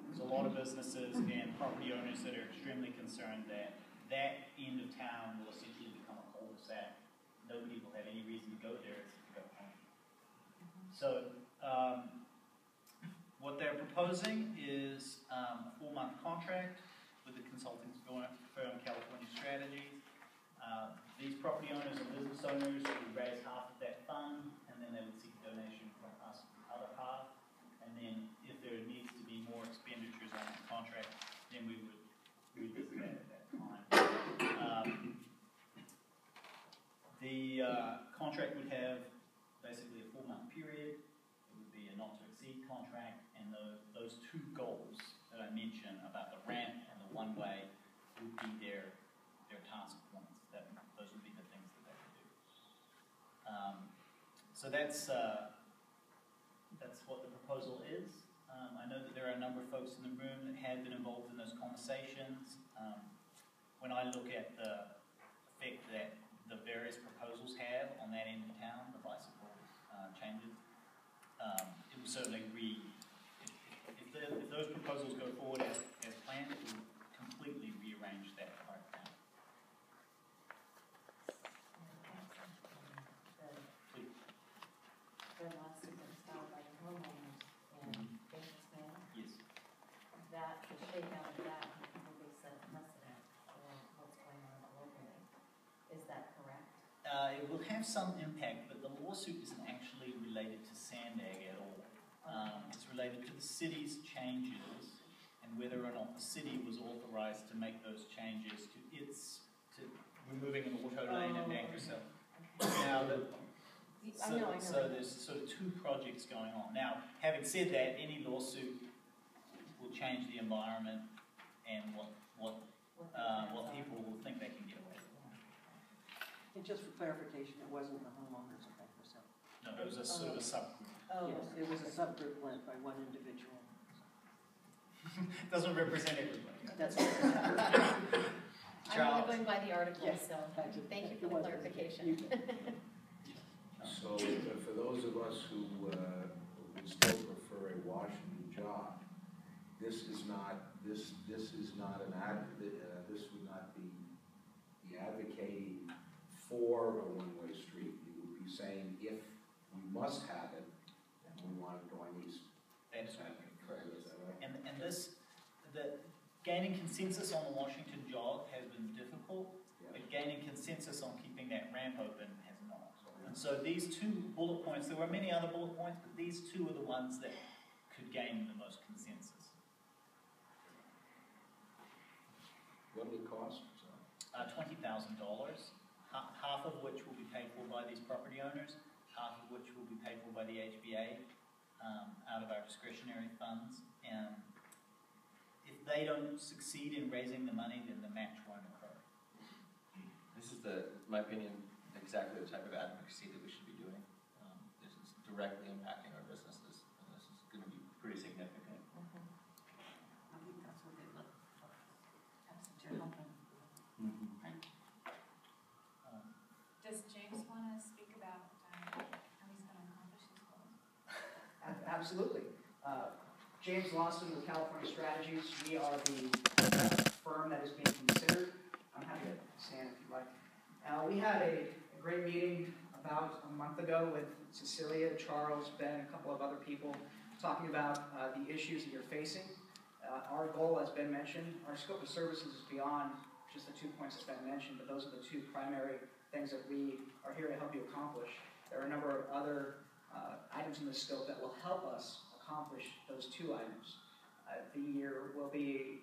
There's a lot of businesses and property owners that are extremely concerned that that end of town will essentially become a cul-de-sac. Nobody will have any reason to go there except to go home. So what they're proposing is a 4-month contract with the consulting firm California Strategies. These property owners and business owners would raise half of that fund, and then they would seek a donation from us for the other half. And then if there needs to be more expenditures on that contract, then we would revisit that at that time. The contract would have basically a 4-month period. It would be a not-to-exceed contract, and those two goals that I mentioned about the ramp and the one-way would be their task points. Those would be the things that they would do. So that's what the proposal is. I know that there are a number of folks in the room that have been involved in those conversations. When I look at the effect that the various proposals have on that end of town, the bicycle changes, it will certainly if those proposals go forward as planned, it will completely rearrange that part of town. The lawsuit that was filed by the homeowners and businessmen. Yes. That the shakeout of that will probably set a precedent for what's going on locally. Is that correct? It will have some impact, but the lawsuit isn't actually related to SANDAG at all. It's related to the city's changes and whether or not the city was authorized to make those changes to removing an auto lane and Magdalene. Now, so there's sort of two projects going on. Now, having said that, any lawsuit will change the environment and what people will think they can get away with. And just for clarification, it wasn't the homeowners of that percent. No, it was a sort of a subgroup. Oh, yes, it was a subgroup led by one individual. Doesn't represent everybody. That's right. I'm only going by the article, Yes. so thank you for the clarification. So for those of us who would still prefer a Washington job, this is not an this would not be advocating for a one-way street. You would be saying if we must have it, then we want it going east. That is correct. And the gaining consensus on the Washington job has been difficult, but gaining consensus on keeping that ramp open has not. And so these two bullet points, there were many other bullet points, but these two are the ones that could gain the most consensus. What would it cost? $20,000, half of which will be paid for by these property owners, half of which will be paid for by the HBIA out of our discretionary funds. And if they don't succeed in raising the money, then the match won't occur. This is, in my opinion, exactly the type of advocacy that we should be doing. This is directly impacting our businesses, and this is going to be pretty significant. I think that's what they look for. That's what you're hoping. Does James want to speak about how he's going to accomplish this? James Lawson with California Strategies. We are the firm that is being considered. I'm happy to stand if you like. We had a great meeting about a month ago with Cecelia, Charles, Ben, and a couple of other people talking about the issues that you're facing. Our goal, as Ben mentioned, our scope of services is beyond just the 2 points that Ben mentioned, but those are the two primary things that we are here to help you accomplish. There are a number of other items in the scope that will help us accomplish those two items. There will be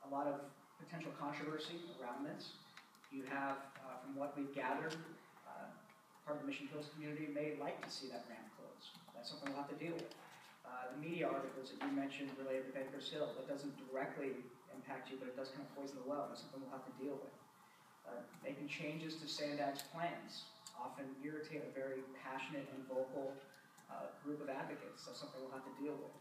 a lot of potential controversy around this. You have, from what we've gathered, part of the Mission Coast community may like to see that ramp close. That's something we'll have to deal with. The media articles that you mentioned related to Baker's Hill, that doesn't directly impact you, but it does kind of poison the well. That's something we'll have to deal with. Making changes to SANDAG's plans often irritate a very passionate and vocal group of advocates. That's something we'll have to deal with.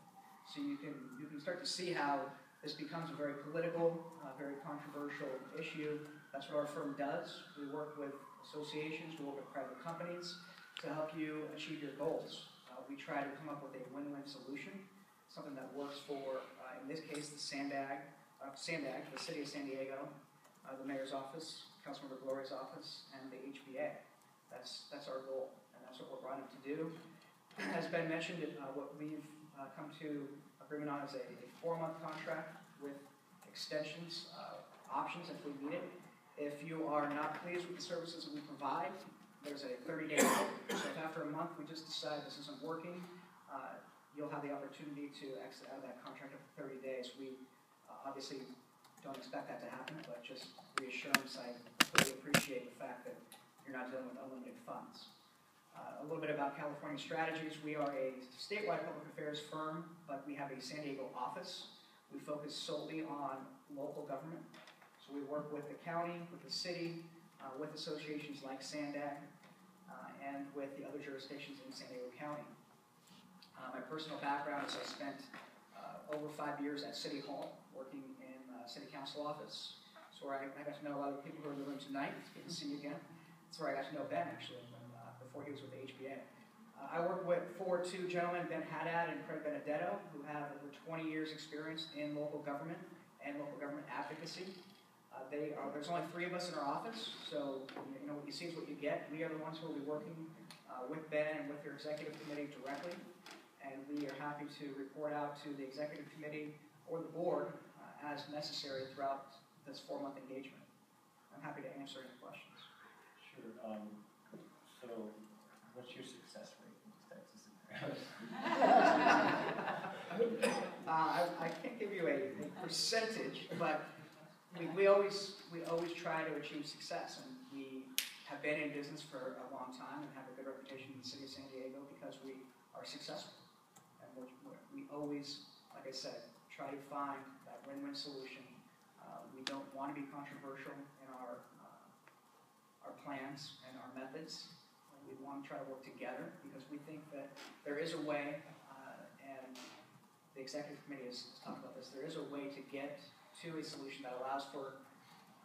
So you can start to see how this becomes a very political, very controversial issue. That's what our firm does. We work with associations, we work with private companies to help you achieve your goals. We try to come up with a win-win solution, something that works for, in this case, the SANDAG, the City of San Diego, the Mayor's Office, Councilmember Gloria's office, and the HBIA. That's our goal, and that's what we're brought in to do. As Ben mentioned, what we've come to agreement on is a 4-month contract with extensions, options if we need it. If you are not pleased with the services that we provide, there's a 30-day limit. So if after a month we just decide this isn't working, you'll have the opportunity to exit out of that contract after 30 days. We obviously don't expect that to happen, but just reassurance, I completely appreciate the fact that you're not dealing with unlimited funds. A little bit about California Strategies. We are a statewide public affairs firm, but we have a San Diego office. We focus solely on local government. So we work with the county, with the city, with associations like SANDAG, and with the other jurisdictions in San Diego County. My personal background is I spent over 5 years at City Hall, working in City Council office. So where I got to know a lot of people who are in the room tonight. It's good to see you again. That's where I got to know Ben, actually, before he was with the HBA. I work for two gentlemen, Ben Haddad and Craig Benedetto, who have over 20 years experience in local government and local government advocacy. There's only 3 of us in our office, so what you see is what you get. We are the ones who will be working with Ben and with your executive committee directly, and we are happy to report out to the executive committee or the board as necessary throughout this 4-month engagement. I'm happy to answer any questions. Sure. So, what's your success rate in Texas? I can't give you a percentage, but we always try to achieve success, and we have been in business for a long time and have a good reputation in the city of San Diego because we are successful. And we always, like I said, try to find that win-win solution. We don't want to be controversial in our plans and our methods. We want to try to work together because we think that there is a way, and the executive committee has talked about this, there is a way to get to a solution that allows for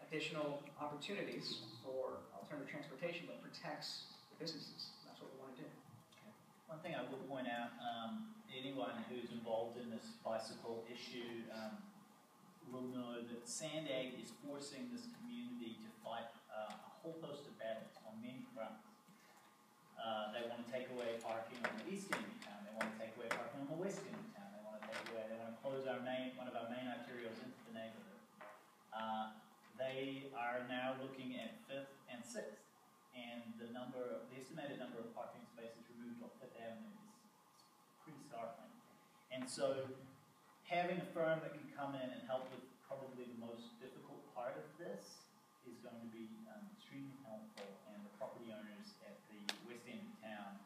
additional opportunities for alternative transportation but protects businesses. That's what we want to do. Okay. One thing I will point out, anyone who's involved in this bicycle issue will know that SANDAG is forcing this community to fight a whole host of battles on many fronts. They want to take away parking on the east end of town. They want to take away parking on the west end of town. They want to close one of our main arterials into the neighborhood. They are now looking at 5th and 6th, and the estimated number of parking spaces removed on 5th Avenue is pretty startling. And so, having a firm that can come in and help with probably the most difficult part of this is going to be extremely helpful, and the property owners at the west end of town,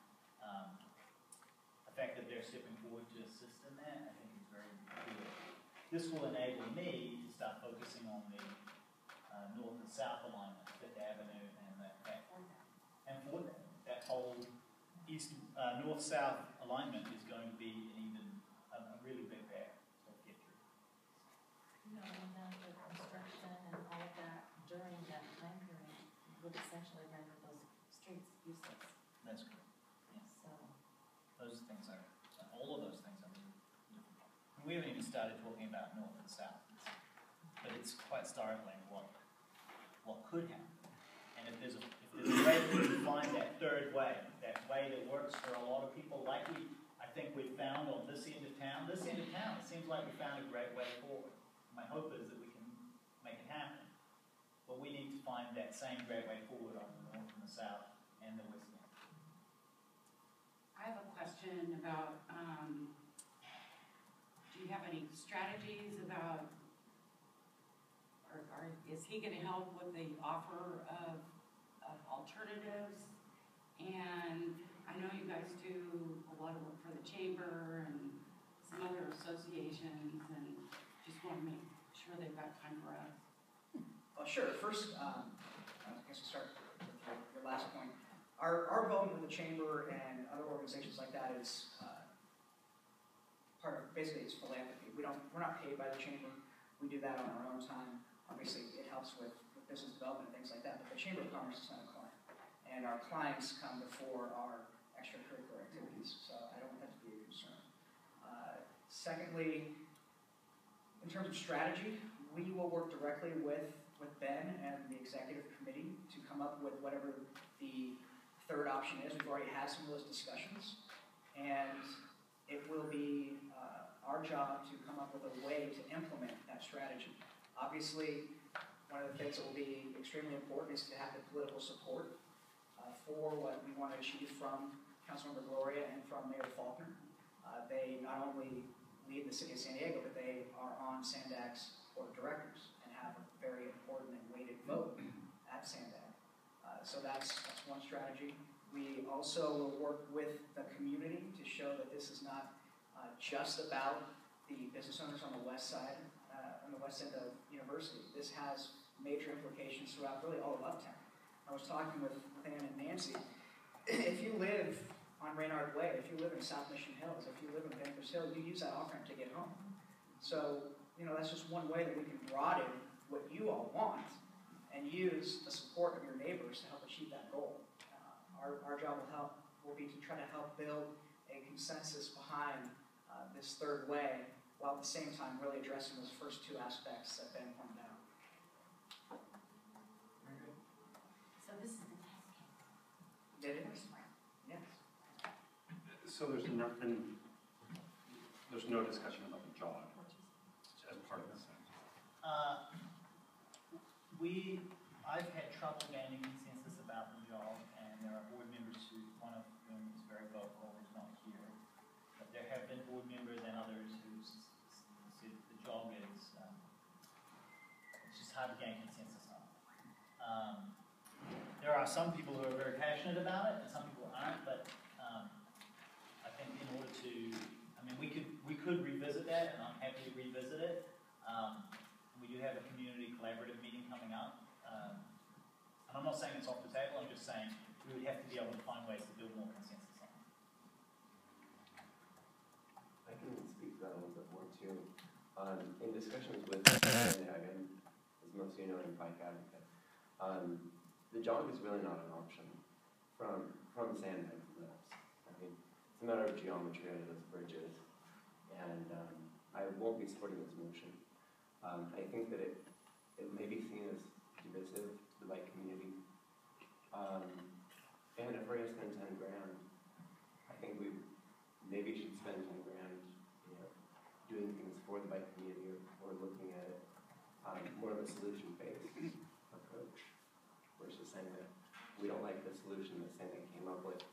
the fact that they're stepping forward to assist in that, I think is very good. This will enable me to start focusing on the north and south alignment, 5th Avenue, and that whole east north-south alignment is going to be a really big bear to get through. And the construction and all of that during that time period would essentially render those streets useless. That's correct. Yes. So those things are, all of those things are really we haven't even started talking about north and south, but it's quite startling what could happen. And if there's a way to find that third way, that way that works for a lot of people, like I think we found on this end of town, it seems like we found a great way forward. My hope is that we can make it happen. But we need to find that same great way forward on the north and the south and the west end. I have a question about, do you have any strategies about, or is he going to help with the offer of alternatives? And I know you guys do a lot of work for the chamber and some other associations, and just want to make sure they've got time for us. Well, sure. First, I guess we'll start with your last point. Our involvement with the chamber and other organizations like that is part of, basically, it's philanthropy. We're not paid by the chamber. We do that on our own time. Obviously, it helps with business development and things like that, but the Chamber of Commerce is not a client. And our clients come before our extracurricular activities, so I don't want that to be a concern. Secondly, in terms of strategy, we will work directly with Ben and the executive committee to come up with whatever the third option is. We've already had some of those discussions, and it will be our job to come up with a way to implement that strategy. Obviously, one of the things that will be extremely important is to have the political support for what we want to achieve from Councilmember Gloria and from Mayor Faulkner. They not only lead the city of San Diego, but they are on SANDAG's board of directors and have a very important and weighted vote at SANDAG. So that's one strategy. We also will work with the community to show that this is not just about the business owners on the west side, on the west end of University. This has major implications throughout really all of Uptown. I was talking with Ann and Nancy. If you live on Reynard Way, if you live in South Mission Hills, if you live in Bankers Hill, you use that off-ramp to get home. So, that's just one way that we can broaden what you all want and use the support of your neighbors to help achieve that goal. Our job will be to try to help build a consensus behind this third way, while at the same time really addressing those first two aspects that Ben pointed out. Very good. So this is the test case. It is. Yes. So there's no discussion about the jog as part of this. I've had trouble gaining consensus about the jog, and there are board members one of whom is very vocal, who's not here. But there have been board members and others who said the jog is it's just hard to gain consensus on. There are some people who are very passionate about it, and some people aren't. But I think in order to, we could revisit that, and I'm happy to revisit it. We do have a community collaborative meeting coming up. And I'm not saying it's off the table, I'm just saying we would have to be able to find ways to build more consensus on it. I can speak to that a little bit more too. In discussions with SANDAG, and as most of you know, I'm a bike advocate, the jog is really not an option from SANDAG lips. It's a matter of geometry under those bridges, and I won't be supporting this motion. I think that it may be seen as divisive to the bike community. And if we're going to spend 10 grand, I think we maybe should spend 10 grand doing things for the bike community or looking at it more of a solution-based approach versus saying that we don't like the solution that SANDAG came up with.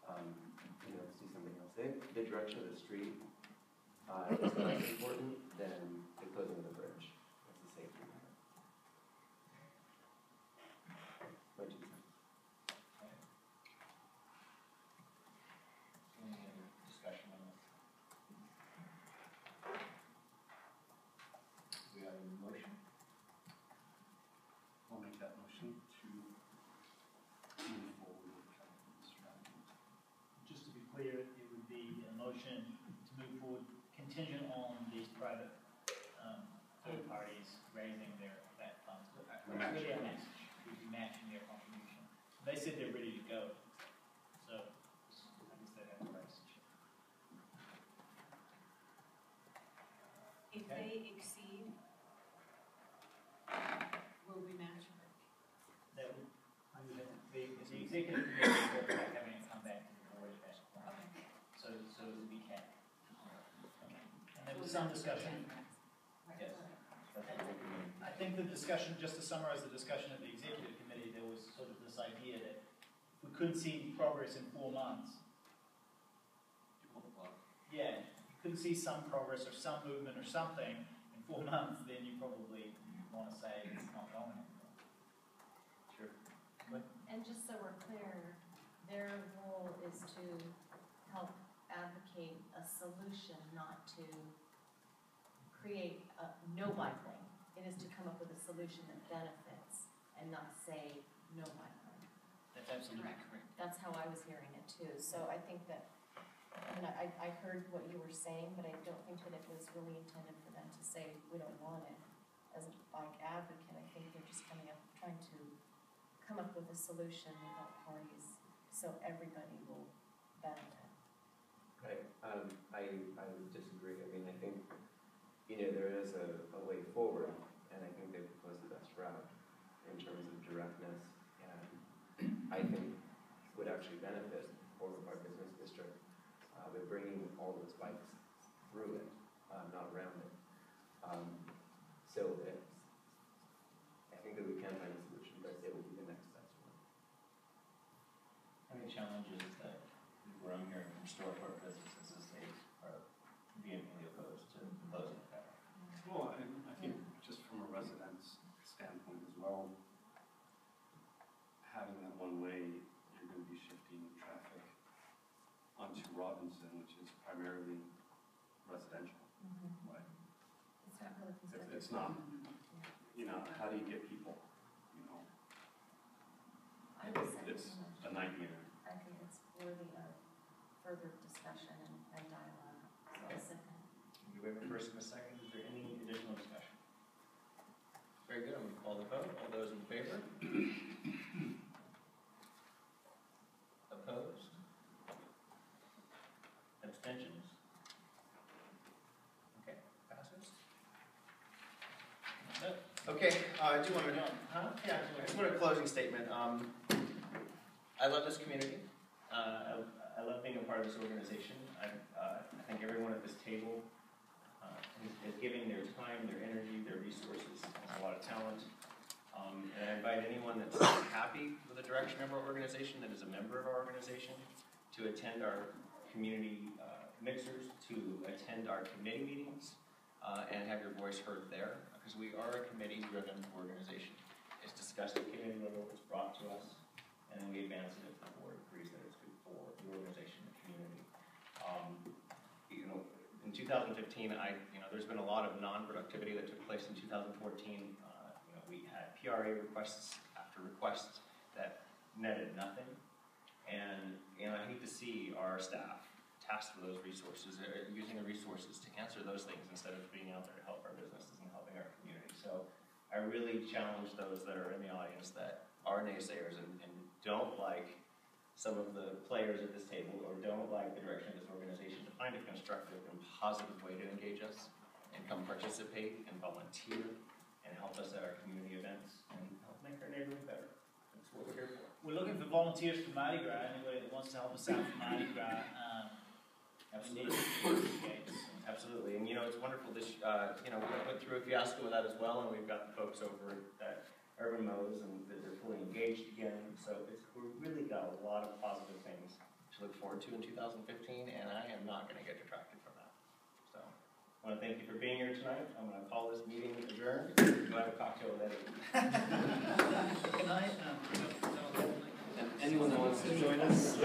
Let's do something else. I think the direction of the street is less important than the closing of the bridge. That's a safety matter. My 2 cents. Any other discussion on this? We have a motion. I'll make that motion to move forward with this strategy. Just to be clear, it would be a motion to move forward contingent on these private third parties raising that funds. We'd be matching their contribution. They said they're ready to go, so I guess they have the rights to share. If they exceed, will we match? That would, the executive committee will be having it come back to the board at that point. Okay. So it would be capped. And there was some discussion. Yes. I think the discussion, just to summarize the discussion at the executive committee, there was sort of this idea that if we couldn't see progress in 4 months, yeah, if you couldn't see some progress or some movement or something in 4 months, then you probably want to say it's not going anymore. Sure. And just so we're clear, their role is to help advocate a solution, not to create a no-buy thing. It is to come up with a solution that benefits and not say no-buy thing. That's absolutely correct. That's how I was hearing it too. So I think that, I heard what you were saying, but I don't think that it was really intended for them to say, we don't want it. As a bike advocate, I think they're just trying to come up with a solution with all parties so everybody will benefit. Right. I would disagree. I mean, I think, there is a way forward, and I think they proposed the best route in terms of directness, and I think would actually benefit all of our business district by bringing all those bikes through it, not around it. So I think that we can find a solution, but it will be the next best one. I think the challenge is that where I'm hearing from storefront businesses is they are vehemently opposed to closing that. Well, I think just from a residence standpoint as well, having that one way, you're going to be shifting traffic onto Robinson, which is primarily residential, right? It's not really considered. It's not, how do you get people, I would say it's a nightmare. I think it's worthy of further discussion and dialogue. So I'll second. We have a first and a second. Is there any additional discussion? Very good. I'm going to call the vote. All those in favor? Opposed? Abstentions? Okay, passes. Okay, I do want to, yeah, I just want a closing statement. I love this community. I love being a part of this organization. I think everyone at this table is giving their time, their energy, their resources, a lot of talent. And I invite anyone that's happy with the direction of our organization, that is a member of our organization, to attend our community mixers, to attend our committee meetings, and have your voice heard there, because we are a committee-driven organization. It's discussed at committee level, it's brought to us, and then we advance it if the board agrees that it's good for the organization and the community. In 2015, there's been a lot of non-productivity that took place in 2014. We had PRA requests after requests that netted nothing, and I hate to see our staff tasked with those resources, using the resources to answer those things instead of being out there to help our businesses and helping our community. So I really challenge those that are in the audience that are naysayers and don't like some of the players at this table or don't like the direction of this organization to find a constructive and positive way to engage us and come participate and volunteer and help us at our community events and help make our neighborhood better. That's what we're here for. We're looking for volunteers for Mardi Gras. Anybody that wants to help us out for Mardi Gras, absolutely. Absolutely, and it's wonderful. This, we went through a fiasco with that as well, and we've got the folks over at Urban Mo's, and they're fully engaged again. So we've really got a lot of positive things to look forward to in 2015, and I am not going to get detracted from that. So I want to thank you for being here tonight. I'm going to call this meeting adjourned. Do I have a cocktail later? Good night. Anyone that wants to join us?